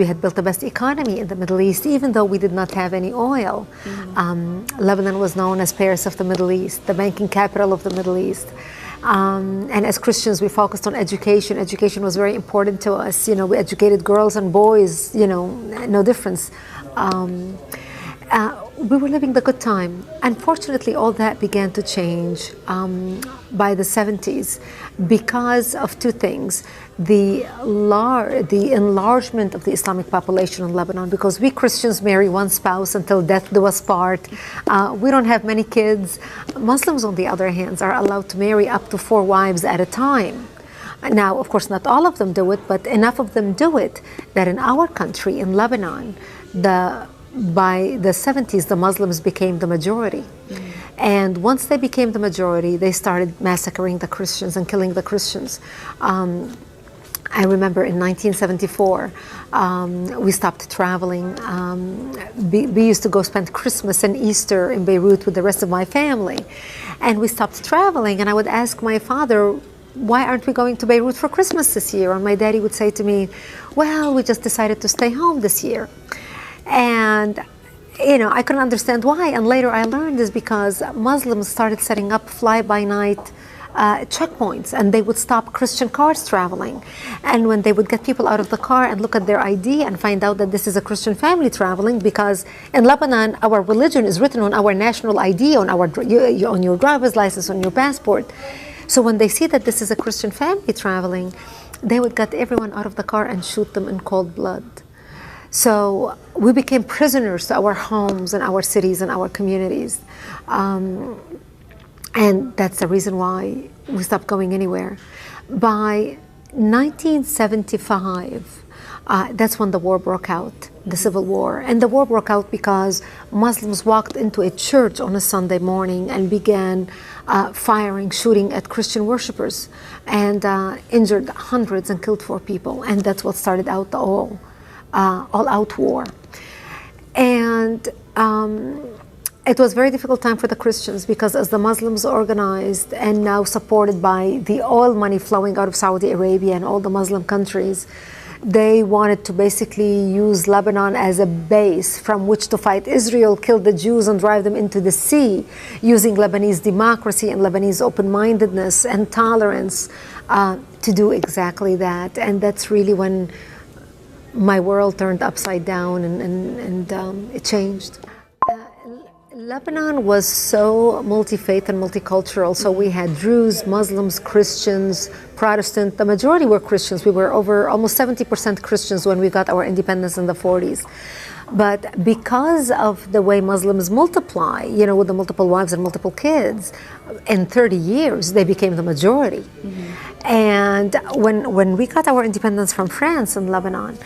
We had built the best economy in the Middle East, even though we did not have any oil. Lebanon was known as Paris of the Middle East, the banking capital of the Middle East. And as Christians, we focused on education. Education was very important to us. You know, we educated girls and boys, you know, no difference. We were living the good time. Unfortunately, all that began to change by the 70s because of two things. The enlargement of the Islamic population in Lebanon, because we Christians marry one spouse until death do us part. We don't have many kids. Muslims, on the other hand, are allowed to marry up to 4 wives at a time. Now, of course, not all of them do it, but enough of them do it that in our country, in Lebanon, by the 70s, the Muslims became the majority. And once they became the majority, they started massacring the Christians and killing the Christians. I remember in 1974, we stopped traveling. We used to go spend Christmas and Easter in Beirut with the rest of my family. And we stopped traveling, and I would ask my father, why aren't we going to Beirut for Christmas this year? And my daddy would say to me, well, we just decided to stay home this year. And, you know, I couldn't understand why. And later I learned is because Muslims started setting up fly-by-night checkpoints, and they would stop Christian cars traveling. And when they would get people out of the car and look at their ID and find out that this is a Christian family traveling, because in Lebanon, our religion is written on our national ID, on your driver's license, on your passport. So when they see that this is a Christian family traveling, they would get everyone out of the car and shoot them in cold blood. So we became prisoners to our homes and our cities and our communities. And that's the reason why we stopped going anywhere. By 1975, that's when the war broke out, the civil war. And the war broke out because Muslims walked into a church on a Sunday morning and began shooting at Christian worshipers, and injured hundreds and killed 4 people. And that's what started out the all-out war. And it was a very difficult time for the Christians, because as the Muslims organized and now supported by the oil money flowing out of Saudi Arabia and all the Muslim countries, they wanted to basically use Lebanon as a base from which to fight Israel, kill the Jews and drive them into the sea, using Lebanese democracy and Lebanese open-mindedness and tolerance to do exactly that. And that's really when my world turned upside down and it changed. Lebanon was so multi-faith and multicultural. So we had Druze, Muslims, Christians, Protestant. The majority were Christians. We were over almost 70% Christians when we got our independence in the 40s. But because of the way Muslims multiply, you know, with the multiple wives and multiple kids, in 30 years, they became the majority. And when we got our independence from France and Lebanon,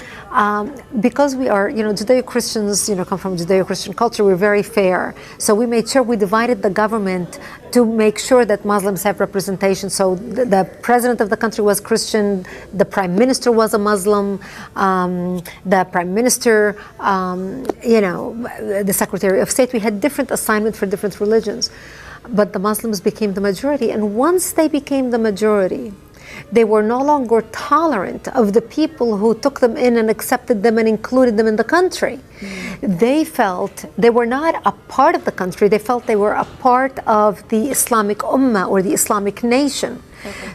because we are, you know, Judeo-Christians, you know, come from Judeo-Christian culture, we're very fair. So we made sure we divided the government to make sure that Muslims have representation. So the president of the country was Christian, the prime minister was a Muslim, the prime minister, you know, the secretary of state. We had different assignments for different religions. But the Muslims became the majority. And once they became the majority, they were no longer tolerant of the people who took them in and accepted them and included them in the country. They felt they were not a part of the country. They felt they were a part of the Islamic Ummah or the Islamic nation.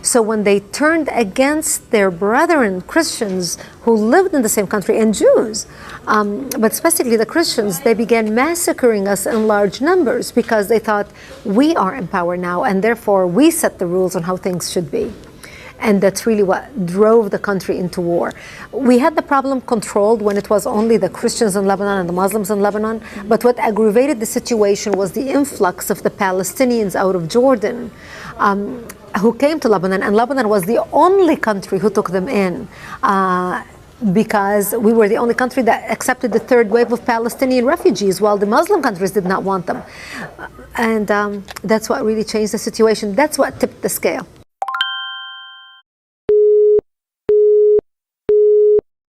So when they turned against their brethren Christians who lived in the same country, and Jews, but specifically the Christians, they began massacring us in large numbers, because they thought we are in power now and therefore we set the rules on how things should be. And that's really what drove the country into war. We had the problem controlled when it was only the Christians in Lebanon and the Muslims in Lebanon. But what aggravated the situation was the influx of the Palestinians out of Jordan, who came to Lebanon. And Lebanon was the only country who took them in, because we were the only country that accepted the 3rd wave of Palestinian refugees, while the Muslim countries did not want them. And that's what really changed the situation. That's what tipped the scale.